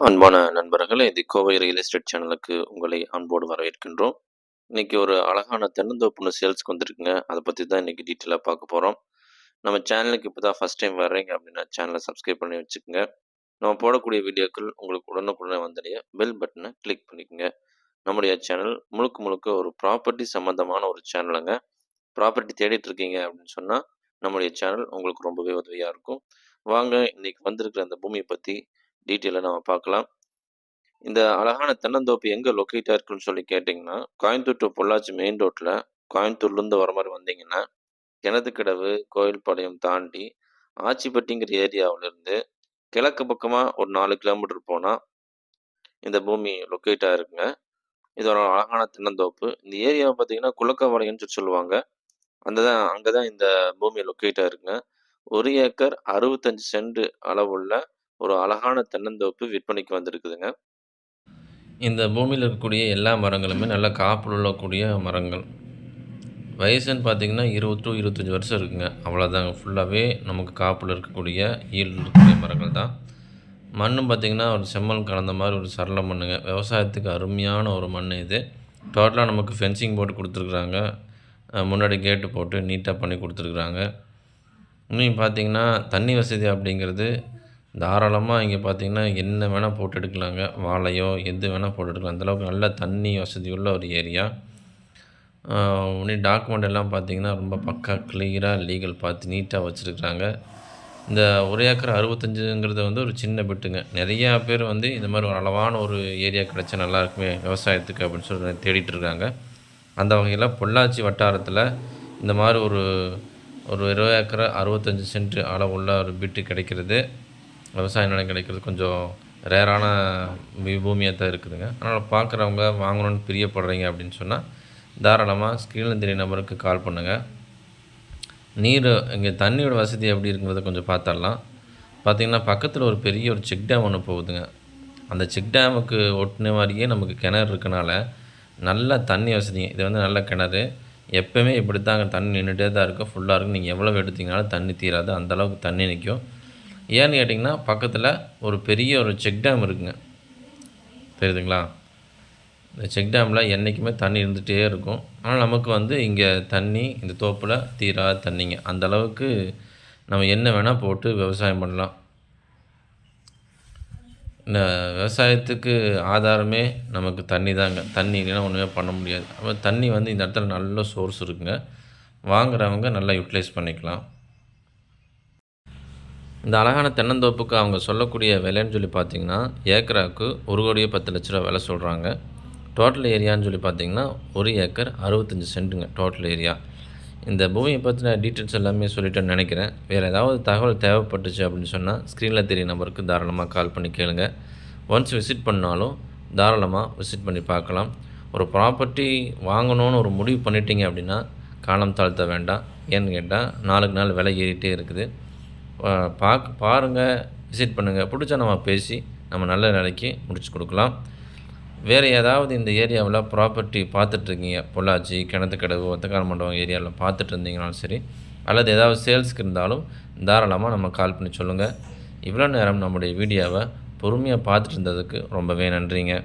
அன்பான நண்பர்களே, இது கோவை ரியல் எஸ்டேட் சேனலுக்கு உங்களை அன்போடு வரவேற்கின்றோம். இன்னைக்கு ஒரு அழகான தென்னந்தோப்பு ஒண்ணு சேல்ஸ்க்கு வந்திருக்குங்க. அத பத்தி தான் இன்னைக்கு டீட்டெயிலா பார்க்க போறோம். நம்ம சேனலுக்கு இப்ப தான் ஃபர்ஸ்ட் டைம் வர்றீங்க அப்படின்னா, சேனல சப்ஸ்கிரைப் பண்ணி வச்சுக்கங்க. நம்ம போடக்கூடிய வீடியோக்கள் உங்களுக்கு உடனுக்குடனே வந்தடைய பெல் பட்டன கிளிக் பண்ணிக்கங்க. நம்முடைய சேனல் முழுக்க முழுக்க ஒரு ப்ராப்பர்ட்டி சம்மந்தமான ஒரு சேனலுங்க. ப்ராப்பர்ட்டி தேடிட்டு இருக்கீங்க அப்படின்னு சொன்னா, நம்முடைய சேனல் உங்களுக்கு ரொம்பவே உதவியா இருக்கும். வாங்க இன்னைக்கு வந்திருக்கிற அந்த பூமிய பத்தி டீட்டெயிலா நம்ம பார்க்கலாம். இந்த அழகான தென்னந்தோப்பு எங்க லொக்கேட் ஆயிருக்குன்னு சொல்லி கேட்டீங்கன்னா, கோயம்புத்தூர் டூ பொள்ளாச்சி மெயின் ரோட்ல கோயம்புத்தூர்லேருந்து வர மாரி வந்தீங்கன்னா, கிணத்துக்கடவு, கோயில்பாளையம் தாண்டி ஆச்சிப்பட்டிங்கிற ஏரியாவுலேருந்து கிழக்கு பக்கமா ஒரு 4 கிலோமீட்டர் போனா, இந்த பூமி லொக்கேட் ஆயிருக்குங்க. இது ஒரு அழகான தென்னந்தோப்பு. இந்த ஏரியாவ பார்த்தீங்கன்னா, குளக்கவாளையம்னு சொல்லுவாங்க. அங்க தான் இந்த பூமி லொக்கேட் ஆயிருக்குங்க. 1 ஏக்கர் 65 சென்ட் அளவுள்ள ஒரு அழகான தென்னந்தோப்பு விற்பனைக்கு வந்திருக்குதுங்க. இந்த பூமியில இருக்கக்கூடிய எல்லா மரங்களுமே நல்ல காப்புள்ளக்கூடிய மரங்கள். வயசுன்னு பார்த்தீங்கன்னா, 20 டூ 25 வருஷம் இருக்குங்க. அவ்வளோதாங்க. ஃபுல்லாவே நமக்கு காப்புல இருக்கக்கூடிய ஈல்டு இருக்கக்கூடிய மரங்கள் தான். மண்ணும் பார்த்தீங்கன்னா, ஒரு செம்மண் கலந்த மாரி ஒரு சரள மண்ணுங்க. விவசாயத்துக்கு அருமையான ஒரு மண் இது. டோட்டலா நமக்கு ஃபென்சிங் போட்டு குடுத்துருக்குறாங்க. முன்னாடி கேட்டு போட்டு நீட்டா பண்ணி குடுத்துருக்குறாங்க. இன்னும் பார்த்தீங்கன்னா, தண்ணி வசதி அப்படிங்கிறது தாராளமா இங்க பார்த்தீங்கன்னா, என்ன வேணா போட்டு எடுக்கலாங்க. வாழையோ, எது வேணா போட்டு எடுக்கலாம். அந்த அளவுக்கு நல்ல தண்ணி வசதியுள்ள ஒரு ஏரியா. உன்னி டாக்குமெண்ட் எல்லாம் பார்த்தீங்கன்னா, ரொம்ப பக்கா கிளியரா லீகல் பார்த்து நீட்டா வச்சிருக்கிறாங்க. இந்த 1 ஏக்கர் 65ங்கிறது வந்து ஒரு சின்ன பிட்டுங்க. நெறையா பேர் வந்து இந்த மாரி ஒரு அளவான ஒரு ஏரியா கிடைச்சா நல்லாயிருக்குமே விவசாயத்துக்கு அப்படின்னு சொல்லி தேடிட்டு இருக்காங்க. அந்த வகையில பொள்ளாச்சி வட்டாரத்தில இந்த மாரி ஒரு ஒரு 20 ஏக்கர் 65 சென்ட் அளவுள்ள ஒரு பிட்டு கிடைக்கிறது, விவசாய நிலம் கிடைக்கிறது கொஞ்சம் ரேரான பூமியா தான் இருக்குதுங்க. அதனால் பார்க்குறவங்க வாங்கணும்னு பிரியப்படுறீங்க அப்படின்னு சொன்னா, தாராளமா ஸ்க்ரீன்ல தெரிய நம்பருக்கு கால் பண்ணுங்க. இங்கே தண்ணியோட வசதி எப்படி இருக்குங்கிறத கொஞ்சம் பார்த்துடலாம். பார்த்தீங்கன்னா, பக்கத்தில ஒரு பெரிய ஒரு செக் டேம் ஒண்ணு போகுதுங்க. அந்த செக் டேமுக்கு ஒட்டுன மாரியே நமக்கு கிணறு இருக்கனால, நல்ல தண்ணி வசதிங்க. இது வந்து நல்ல கிணறு. எப்பவுமே இப்படித்தாங்க தண்ணி நின்னுட்டே தான் இருக்கும். ஃபுல்லா இருக்கும். நீங்க எவ்வளவு எடுத்தீங்கனாலும் தண்ணி தீராது. அந்த அளவுக்கு தண்ணி நிக்கும். ஏன்னு கேட்டீங்கன்னா, பக்கத்தில ஒரு பெரிய ஒரு செக் டேம் இருக்குங்க. தெரியுதுங்களா? இந்த செக் டேம்ல என்னைக்குமே தண்ணி இருந்துட்டே இருக்கும். ஆனா, நமக்கு வந்து இங்க தண்ணி இந்த தோப்புல தீராத தண்ணிங்க. அந்த அளவுக்கு நம்ம என்ன வேணா போட்டு விவசாயம் பண்ணலாம். இந்த விவசாயத்துக்கு ஆதாரமே நமக்கு தண்ணி தாங்க. தண்ணி இல்லைன்னா ஒண்ணுமே பண்ண முடியாது. அப்ப தண்ணி வந்து இந்த இடத்துல நல்ல சோர்ஸ் இருக்குங்க. வாங்குறவங்க நல்லா யுட்டிலைஸ் பண்ணிக்கலாம். இந்த அழகான தென்னந்தோப்புக்கு அவங்க சொல்லக்கூடிய விலைன்னு சொல்லி பார்த்தீங்கன்னா, ஏக்கராவுக்கு ரூ. 1,10,00,000 விலை சொல்றாங்க. டோட்டல் ஏரியான்னு சொல்லி பார்த்தீங்கன்னா, 1 ஏக்கர் 65 சென்ட்டுங்க டோட்டல் ஏரியா. இந்த பூமிய பத்தின டீட்டெயில்ஸ் எல்லாமே சொல்லிட்டேன்னு நெனைக்கிறேன். வேறு ஏதாவது தகவல் தேவைப்பட்டுச்சு அப்படின்னு சொன்னா, ஸ்க்ரீன்ல தெரிய நம்பருக்கு தாராளமா கால் பண்ணி கேளுங்க. ஒன்ஸ் விசிட் பண்ணாலும் தாராளமா விசிட் பண்ணி பார்க்கலாம். ஒரு ப்ராப்பர்ட்டி வாங்கணும்னு ஒரு முடிவு பண்ணிட்டீங்க அப்படின்னா, காலம் தாழ்த்த வேண்டாம். ஏன்னு கேட்டா, நாளுக்கு நாள் விலை ஏறிட்டே இருக்குது. பாருங்க, விசிட் பண்ணுங்க. புடிச்சா நம்ம பேசி, நம்ம நல்ல நிலைக்கு முடிச்சு குடுக்கலாம். வேறு ஏதாவது இந்த ஏரியாவுல ப்ராப்பர்ட்டி பார்த்துட்ருக்கீங்க, பொள்ளாச்சி, கிணத்துக்கடவு, ஒத்தக்கால் மண்டபம் ஏரியால பார்த்துட்டு இருந்தீங்கனாலும் சரி, அல்லது ஏதாவது சேல்ஸ்க்கு இருந்தாலும் தாராளமா நம்ம கால் பண்ணி சொல்லுங்க. இவ்வளோ நேரம் நம்முடைய வீடியோவ பொறுமையா பார்த்துட்டு இருந்ததுக்கு ரொம்பவே நன்றிங்க.